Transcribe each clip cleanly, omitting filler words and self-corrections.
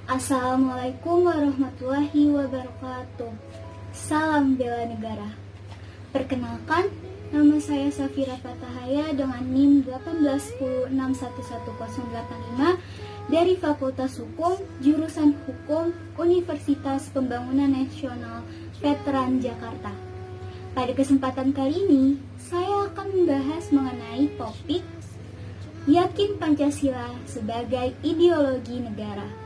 Assalamualaikum warahmatullahi wabarakatuh. Salam bela negara. Perkenalkan, nama saya Safira Fatahaya dengan NIM 181611085 dari Fakultas Hukum, Jurusan Hukum, Universitas Pembangunan Nasional Veteran Jakarta. Pada kesempatan kali ini, saya akan membahas mengenai topik Yakin Pancasila sebagai ideologi negara.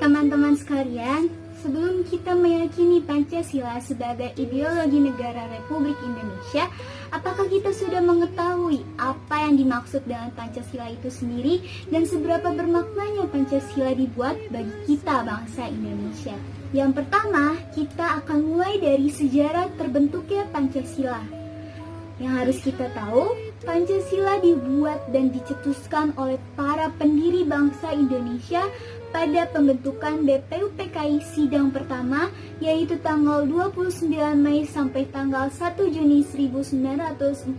Teman-teman sekalian, sebelum kita meyakini Pancasila sebagai ideologi negara Republik Indonesia, apakah kita sudah mengetahui apa yang dimaksud dengan Pancasila itu sendiri dan seberapa bermaknanya Pancasila dibuat bagi kita bangsa Indonesia? Yang pertama, kita akan mulai dari sejarah terbentuknya Pancasila. Yang harus kita tahu, Pancasila dibuat dan dicetuskan oleh para pendiri bangsa Indonesia pada pembentukan BPUPKI sidang pertama, yaitu tanggal 29 Mei sampai tanggal 1 Juni 1945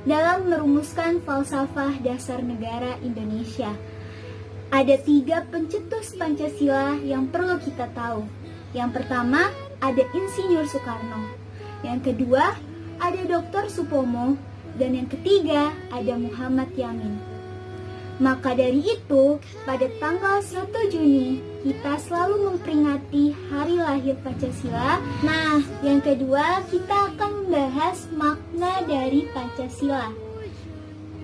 dalam merumuskan falsafah dasar negara Indonesia. Ada 3 pencetus Pancasila yang perlu kita tahu. Yang pertama, ada Insinyur Soekarno. Yang kedua, ada Dr. Supomo. Dan yang ketiga, ada Muhammad Yamin. Maka dari itu, pada tanggal 1 Juni, kita selalu memperingati hari lahir Pancasila. Nah, yang kedua, kita akan membahas makna dari Pancasila.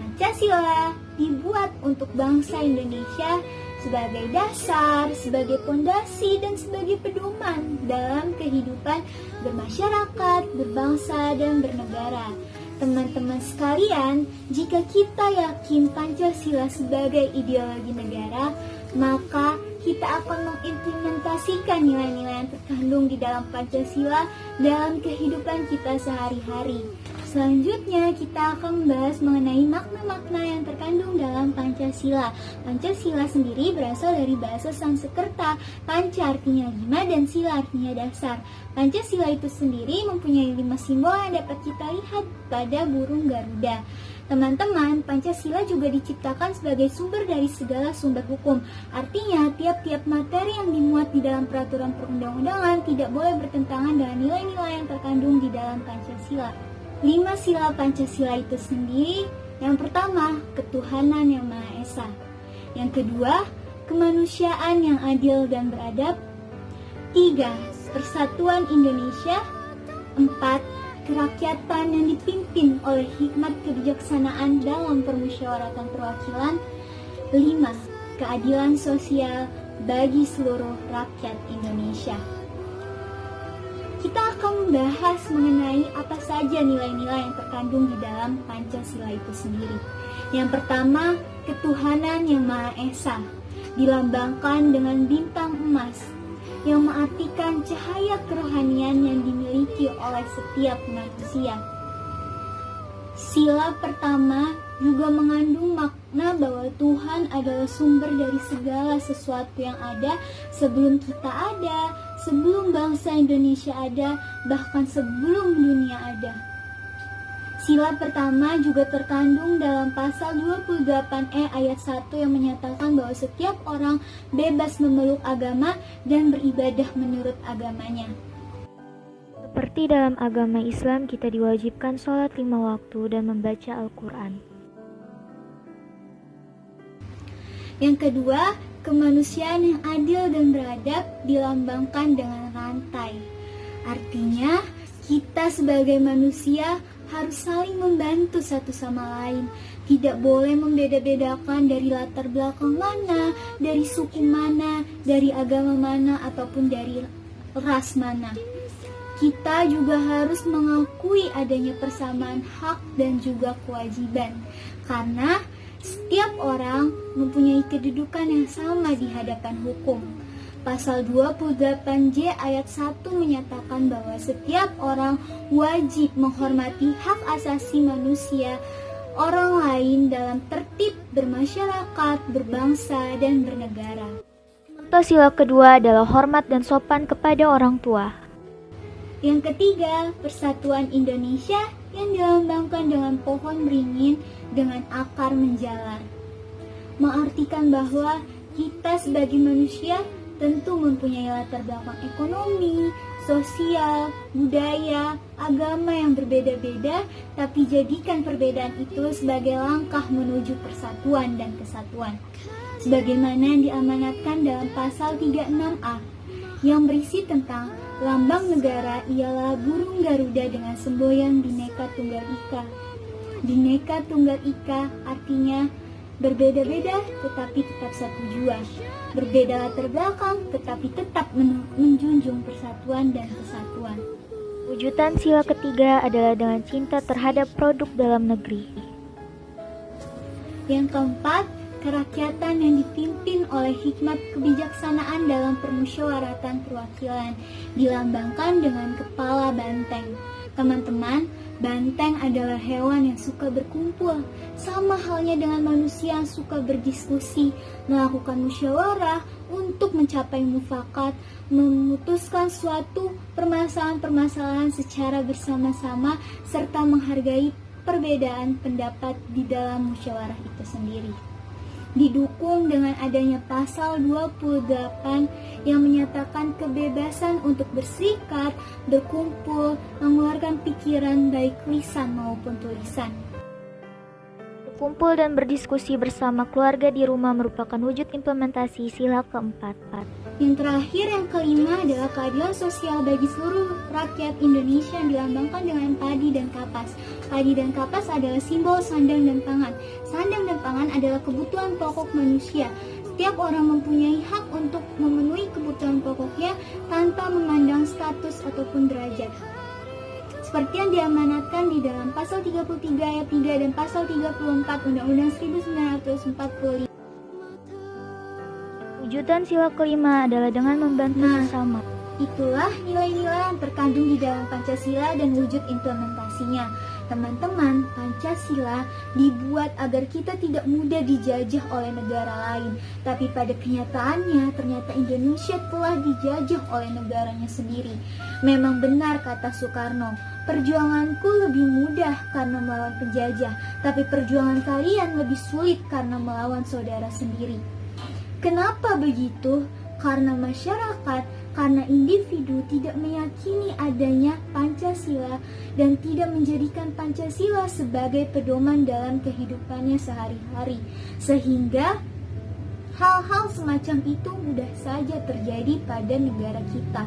Pancasila dibuat untuk bangsa Indonesia sebagai dasar, sebagai pondasi, dan sebagai pedoman dalam kehidupan bermasyarakat, berbangsa, dan bernegara. Teman-teman sekalian, jika kita yakin Pancasila sebagai ideologi negara, maka kita akan mengimplementasikan nilai-nilai yang terkandung di dalam Pancasila dalam kehidupan kita sehari-hari. Selanjutnya, kita akan membahas mengenai makna-makna yang terkandung dalam Pancasila. Pancasila sendiri berasal dari bahasa Sanskerta. Panca artinya 5 dan sila artinya dasar. Pancasila itu sendiri mempunyai 5 simbol yang dapat kita lihat pada burung Garuda. Teman-teman, Pancasila juga diciptakan sebagai sumber dari segala sumber hukum. Artinya, tiap-tiap materi yang dimuat di dalam peraturan perundang-undangan tidak boleh bertentangan dengan nilai-nilai yang terkandung di dalam Pancasila. 5 sila Pancasila itu sendiri, yang pertama, ketuhanan yang Maha Esa. Yang kedua, kemanusiaan yang adil dan beradab. 3. Persatuan Indonesia. 4. Kerakyatan yang dipimpin oleh hikmat kebijaksanaan dalam permusyawaratan perwakilan. 5. Keadilan sosial bagi seluruh rakyat Indonesia. Kita akan membahas mengenai apa saja nilai-nilai yang terkandung di dalam Pancasila itu sendiri. Yang pertama, ketuhanan yang Maha Esa, dilambangkan dengan bintang emas, yang mengartikan cahaya kerohanian yang dimiliki oleh setiap manusia. Sila pertama juga mengandung makna bahwa Tuhan adalah sumber dari segala sesuatu yang ada sebelum kita ada, sebelum bangsa Indonesia ada, bahkan sebelum dunia ada. Sila pertama juga terkandung dalam pasal 28E ayat 1 yang menyatakan bahwa setiap orang bebas memeluk agama dan beribadah menurut agamanya. Seperti dalam agama Islam, kita diwajibkan sholat 5 waktu dan membaca Al-Quran. Yang kedua, kemanusiaan yang adil dan beradab dilambangkan dengan rantai. Artinya, kita sebagai manusia harus saling membantu satu sama lain. Tidak boleh membeda-bedakan dari latar belakang mana, dari suku mana, dari agama mana, ataupun dari ras mana. Kita juga harus mengakui adanya persamaan hak dan juga kewajiban, karena setiap orang mempunyai kedudukan yang sama di hadapan hukum. Pasal 28J ayat 1 menyatakan bahwa setiap orang wajib menghormati hak asasi manusia orang lain dalam tertib bermasyarakat, berbangsa, dan bernegara. Sila kedua adalah hormat dan sopan kepada orang tua. Yang ketiga, persatuan Indonesia yang dilambangkan dengan pohon beringin dengan akar menjalar. Mengartikan bahwa kita sebagai manusia tentu mempunyai latar belakang ekonomi, sosial, budaya, agama yang berbeda-beda, tapi jadikan perbedaan itu sebagai langkah menuju persatuan dan kesatuan. Sebagaimana yang diamanatkan dalam pasal 36A, yang berisi tentang lambang negara ialah burung Garuda dengan semboyan Bhinneka Tunggal Ika. Bhinneka Tunggal Ika artinya berbeda-beda tetapi tetap satu jua. Berbeda latar belakang tetapi tetap menjunjung persatuan dan kesatuan. Wujudan sila ketiga adalah dengan cinta terhadap produk dalam negeri. Yang keempat, kerakyatan yang dipimpin oleh hikmat kebijaksanaan dalam permusyawaratan perwakilan, dilambangkan dengan kepala banteng. Teman-teman, banteng adalah hewan yang suka berkumpul, sama halnya dengan manusia yang suka berdiskusi, melakukan musyawarah untuk mencapai mufakat, memutuskan suatu permasalahan-permasalahan secara bersama-sama, serta menghargai perbedaan pendapat di dalam musyawarah itu sendiri. Didukung dengan adanya pasal 28 yang menyatakan kebebasan untuk berserikat, berkumpul, mengeluarkan pikiran baik lisan maupun tulisan. Berkumpul dan berdiskusi bersama keluarga di rumah merupakan wujud implementasi sila keempat. Yang terakhir, yang kelima adalah keadilan sosial bagi seluruh rakyat Indonesia yang dilambangkan dengan padi dan kapas. Padi dan kapas adalah simbol sandang dan pangan. Sandang dan pangan adalah kebutuhan pokok manusia. Setiap orang mempunyai hak untuk memenuhi kebutuhan pokoknya tanpa memandang status ataupun derajat. Seperti yang diamanatkan di dalam pasal 33 ayat 3 dan pasal 34 Undang-Undang 1945. Wujudan sila kelima adalah dengan membantu bersama. Itulah nilai-nilai yang terkandung di dalam Pancasila dan wujud implementasinya. Teman-teman, Pancasila dibuat agar kita tidak mudah dijajah oleh negara lain. Tapi pada kenyataannya, ternyata Indonesia telah dijajah oleh negaranya sendiri. Memang benar kata Soekarno, perjuanganku lebih mudah karena melawan penjajah, tapi perjuangan kalian lebih sulit karena melawan saudara sendiri. Kenapa begitu? Karena masyarakat, karena individu tidak meyakini adanya Pancasila dan tidak menjadikan Pancasila sebagai pedoman dalam kehidupannya sehari-hari. Sehingga hal-hal semacam itu mudah saja terjadi pada negara kita.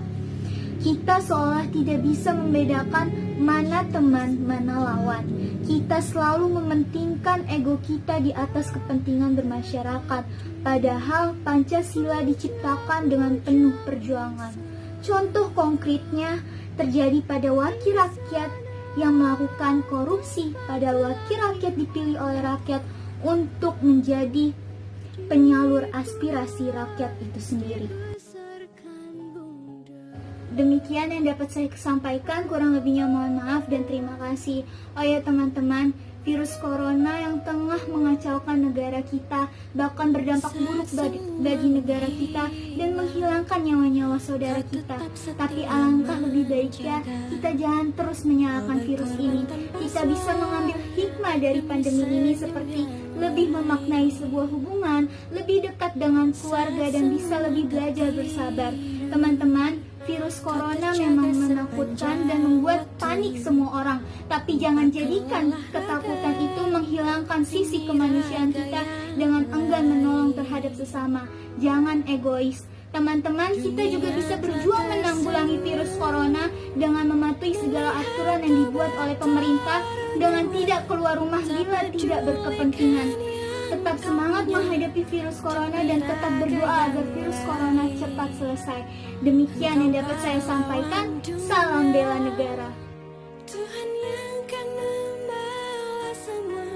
Kita seolah tidak bisa membedakan mana teman, mana lawan. Kita selalu mementingkan ego kita di atas kepentingan bermasyarakat. Padahal Pancasila diciptakan dengan penuh perjuangan. Contoh konkretnya terjadi pada wakil rakyat yang melakukan korupsi, padahal wakil rakyat dipilih oleh rakyat untuk menjadi penyalur aspirasi rakyat itu sendiri. Demikian yang dapat saya sampaikan, kurang lebihnya mohon maaf dan terima kasih. Oh ya teman-teman, virus corona yang tengah mengacaukan negara kita, bahkan berdampak buruk bagi negara kita dan menghilangkan nyawa-nyawa saudara kita. Tapi alangkah lebih baiknya kita jangan terus menyalahkan virus ini. Kita bisa mengambil hikmah dari pandemi ini seperti lebih memaknai sebuah hubungan, lebih dekat dengan keluarga dan bisa lebih belajar bersabar. Teman-teman, virus corona memang menakutkan dan membuat panik semua orang. Tapi jangan jadikan ketakutan itu menghilangkan sisi kemanusiaan kita dengan enggan menolong terhadap sesama. Jangan egois. Teman-teman, kita juga bisa berjuang menanggulangi virus corona dengan mematuhi segala aturan yang dibuat oleh pemerintah dengan tidak keluar rumah bila tidak berkepentingan. Tetap semangat menghadapi virus corona dan tetap berdoa agar virus corona cepat selesai. Demikian yang dapat saya sampaikan. Salam bela negara. Tuhan yang akan membalas semua.